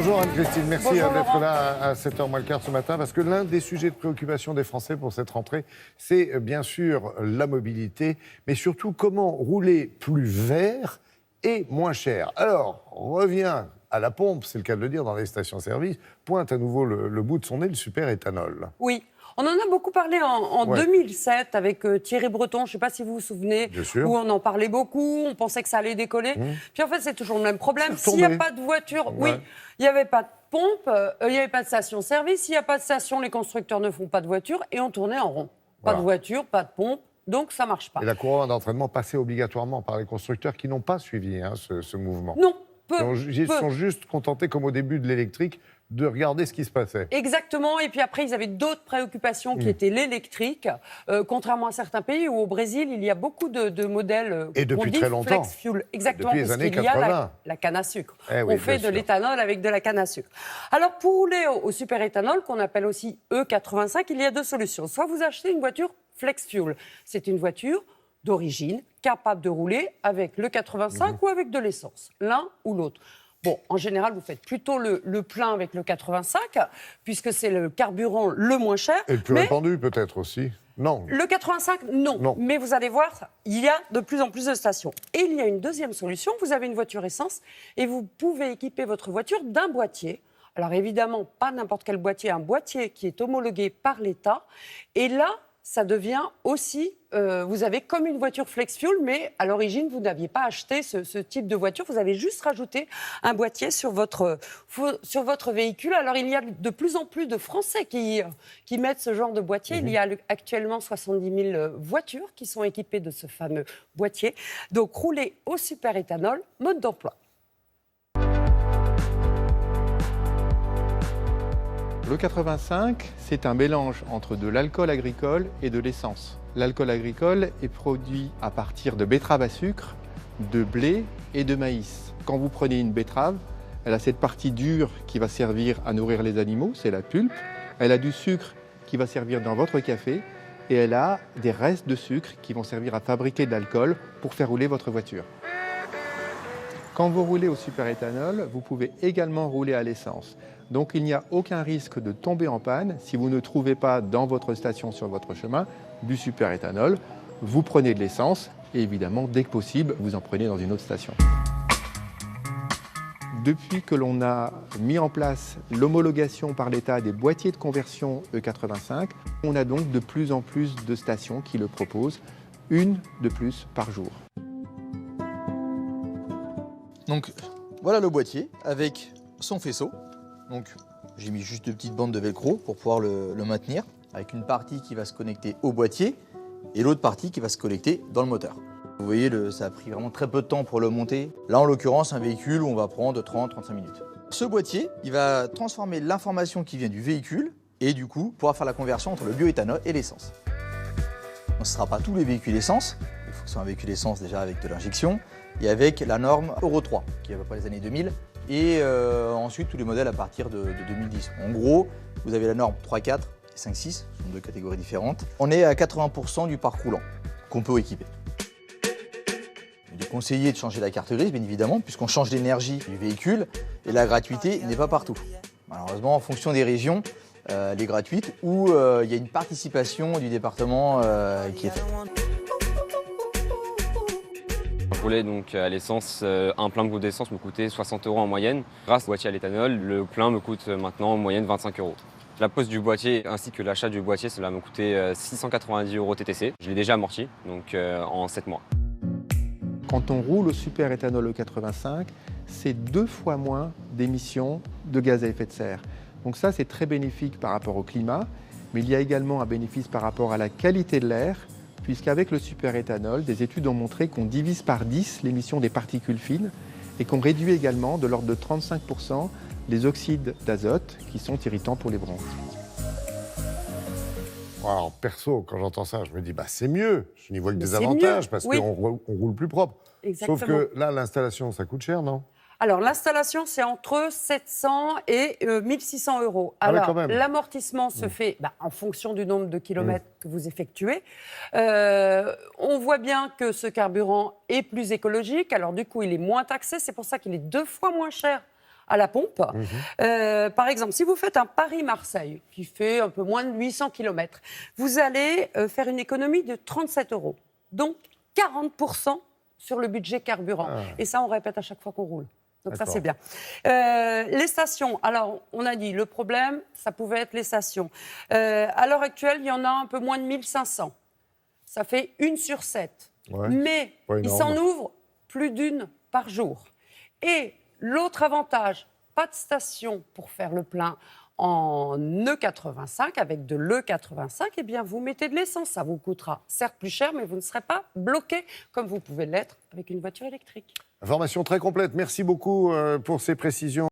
Bonjour Anne-Christine, merci Bonjour, d'être Laurent. là à 7h moins le quart ce matin, parce que l'un des sujets de préoccupation des Français pour cette rentrée, c'est bien sûr la mobilité, mais surtout comment rouler plus vert et moins cher. Alors, on revient à la pompe, c'est le cas de le dire, dans les stations-service, pointe à nouveau le bout de son nez, le super-éthanol. Oui, on en a beaucoup parlé en Ouais. 2007 avec Thierry Breton, je ne sais pas si vous vous souvenez, Bien sûr. où on en parlait beaucoup, on pensait que ça allait décoller. Puis en fait, c'est toujours le même problème. C'est S'il n'y a retombé. pas de voiture, Ouais. oui, il n'y avait pas de pompe, il n'y avait pas de station-service. S'il n'y a pas de station, les constructeurs ne font pas de voiture et on tournait en rond. Pas Voilà. de voiture, pas de pompe, donc ça ne marche pas. Et la couronne d'entraînement passée obligatoirement par les constructeurs qui n'ont pas suivi ce mouvement. Non, peu. Ils sont juste contentés, comme au début de l'électrique, de regarder ce qui se passait. Exactement, et puis après, ils avaient d'autres préoccupations qui étaient l'électrique. Contrairement à certains pays où au Brésil, il y a beaucoup de modèles Et depuis qu'on dit très longtemps. flex fuel. Exactement, Depuis les parce années qu'il y a 80. la canne à sucre. Eh oui, On fait bien de sûr. l'éthanol avec de la canne à sucre. Alors, pour rouler au superéthanol, qu'on appelle aussi E85, il y a deux solutions. Soit vous achetez une voiture flex fuel. C'est une voiture d'origine capable de rouler avec le 85 ou avec de l'essence, l'un ou l'autre. Bon, en général, vous faites plutôt le plein avec le 85, puisque c'est le carburant le moins cher. Et le plus Mais répandu, peut-être aussi. Non. le 85, non. Non. Mais vous allez voir, il y a de plus en plus de stations. Et il y a une deuxième solution. Vous avez une voiture essence et vous pouvez équiper votre voiture d'un boîtier. Alors évidemment, pas n'importe quel boîtier, un boîtier qui est homologué par l'État. Et là, ça devient aussi, vous avez comme une voiture flex fuel, mais à l'origine, vous n'aviez pas acheté ce type de voiture. Vous avez juste rajouté un boîtier sur votre véhicule. Alors, il y a de plus en plus de Français qui mettent ce genre de boîtier. Il y a actuellement 70 000 voitures qui sont équipées de ce fameux boîtier. Donc, rouler au super-éthanol, mode d'emploi. Le 85, c'est un mélange entre de l'alcool agricole et de l'essence. L'alcool agricole est produit à partir de betteraves à sucre, de blé et de maïs. Quand vous prenez une betterave, elle a cette partie dure qui va servir à nourrir les animaux, c'est la pulpe. Elle a du sucre qui va servir dans votre café et elle a des restes de sucre qui vont servir à fabriquer de l'alcool pour faire rouler votre voiture. Quand vous roulez au superéthanol, vous pouvez également rouler à l'essence. Donc il n'y a aucun risque de tomber en panne si vous ne trouvez pas dans votre station sur votre chemin du superéthanol. Vous prenez de l'essence et évidemment, dès que possible, vous en prenez dans une autre station. Depuis que l'on a mis en place l'homologation par l'État des boîtiers de conversion E85, on a donc de plus en plus de stations qui le proposent, une de plus par jour. Donc voilà le boîtier avec son faisceau. Donc j'ai mis juste deux petites bandes de velcro pour pouvoir le maintenir, avec une partie qui va se connecter au boîtier et l'autre partie qui va se connecter dans le moteur. Vous voyez, ça a pris vraiment très peu de temps pour le monter. Là en l'occurrence, un véhicule où on va prendre 30-35 minutes. Ce boîtier, il va transformer l'information qui vient du véhicule et du coup pouvoir faire la conversion entre le bioéthanol et l'essence. Ce ne sera pas tous les véhicules essence, il faut que ce soit un véhicule essence déjà avec de l'injection et avec la norme Euro 3 qui est à peu près les années 2000 et ensuite tous les modèles à partir de 2010. En gros, vous avez la norme 3.4 et 5.6, ce sont deux catégories différentes. On est à 80% du parc roulant qu'on peut équiper. Il est conseillé de changer la carte grise, bien évidemment, puisqu'on change l'énergie du véhicule et la gratuité n'est pas partout. Malheureusement, en fonction des régions, elle est gratuite ou il y a une participation du département qui est faite. Rouler donc à l'essence, un plein de goût d'essence me coûtait 60 € en moyenne. Grâce au boîtier à l'éthanol, le plein me coûte maintenant en moyenne 25 €. La pose du boîtier ainsi que l'achat du boîtier, cela m'a coûté 690 € TTC. Je l'ai déjà amorti, donc en 7 mois. Quand on roule au superéthanol E85, c'est 2 fois moins d'émissions de gaz à effet de serre. Donc ça, c'est très bénéfique par rapport au climat, mais il y a également un bénéfice par rapport à la qualité de l'air, puisqu'avec le superéthanol, des études ont montré qu'on divise par 10 l'émission des particules fines et qu'on réduit également de l'ordre de 35% les oxydes d'azote qui sont irritants pour les bronches. Alors, perso, quand j'entends ça, je me dis, c'est mieux. Je n'y vois que Mais des c'est avantages, mieux, parce oui. qu'on roule plus propre. Exactement. Sauf que là, l'installation, ça coûte cher, non? Alors, l'installation, c'est entre 700 et 1600 €. Ah ouais, Alors, quand même. l'amortissement se fait en fonction du nombre de kilomètres que vous effectuez. On voit bien que ce carburant est plus écologique. Alors, du coup, il est moins taxé. C'est pour ça qu'il est 2 fois moins cher à la pompe. Par exemple, si vous faites un Paris-Marseille, qui fait un peu moins de 800 km, vous allez faire une économie de 37 €. Donc 40% sur le budget carburant. Et ça, on répète à chaque fois qu'on roule. Donc ça, c'est bien. Les stations, alors on a dit, le problème, ça pouvait être les stations. À l'heure actuelle, il y en a un peu moins de 1500. Ça fait 1 sur 7. Ouais, mais pas il énorme. s'en ouvre plus d'une par jour. Et l'autre avantage, pas de station pour faire le plein en E85, avec de l'E85, eh bien vous mettez de l'essence. Ça vous coûtera certes plus cher, mais vous ne serez pas bloqué comme vous pouvez l'être avec une voiture électrique. Information très complète. Merci beaucoup pour ces précisions.